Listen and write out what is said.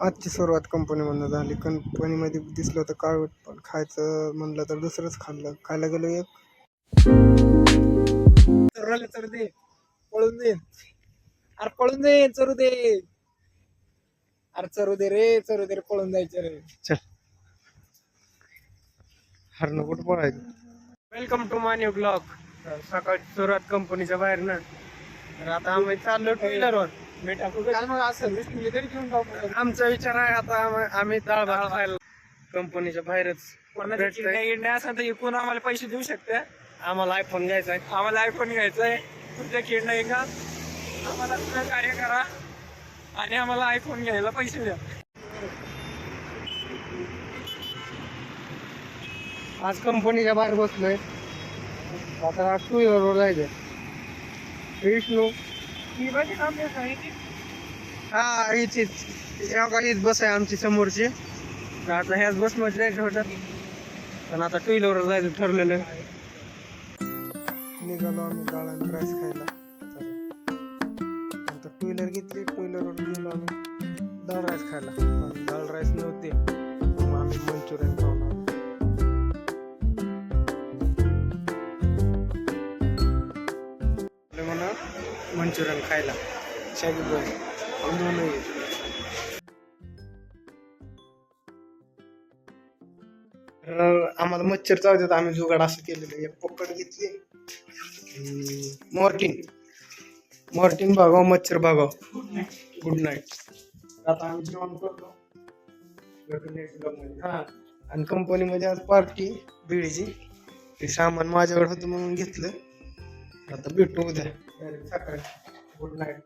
आजची सुरुवात कंपनीमधनं झाली. कंपनीमध्ये दिसलं होतं काळवट, पण खायचं म्हणलं तर दुसरंच खाल्लं. खायला गेलो एक चरू दे, पळून दे, अरे पळून दे, चरू दे, अरे चरू दे रे, चरू दे रे, पळून जायचं रे. चल हरणं कुठं पळायचं. Welcome to my new blog. सकाळची सुरुवात कंपनीच्या बाहेर ना, तर आता आम्ही चाललो टू व्हीलरवर. आमचा विचार आहे आता आम्ही डाळ भात खायला कंपनीच्या बाहेरच. असं तर एकूण आम्हाला पैसे देऊ शकते. आम्हाला आयफोन घ्यायचा आहे. आम्हाला आयफोन घ्यायचा आहे. तुमच्या किडना का आम्हाला कार्य करा आणि आम्हाला आयफोन घ्यायला पैसे द्या. आज कंपनीच्या बाहेर बसलोय. आता टू व्हीलरवर जायचंय. विष्णू हा हीच बस आहे आमची समोरची. आता ह्याच बस मध्ये जायचं होतं, पण आता टू व्हीलरवर जायचं ठरलेलं. निघालो आम्ही डाळ आणि राईस खायला. नंतर टू व्हीलर घेतली, टू व्हीलरवर गेलो आम्ही डाळ राईस खायला. पण डाळ राईस नव्हते, मग आम्ही मंचुरियन खाऊन म्हणा मंचुरियन खायला. आम्हाला मच्छर चावतात. आम्ही जुगाड असं केलेलं. एक पकड घेतली, मॉर्टिन भागाव मच्छर भागाव. Good night. आता आम्ही जेवण करतो. हा, आणि कंपनीमध्ये आज पार्टी बिळीची. ते सामान माझ्याकडे होतं म्हणून घेतलं. आता भेटू उद्या सकाळी. Good night.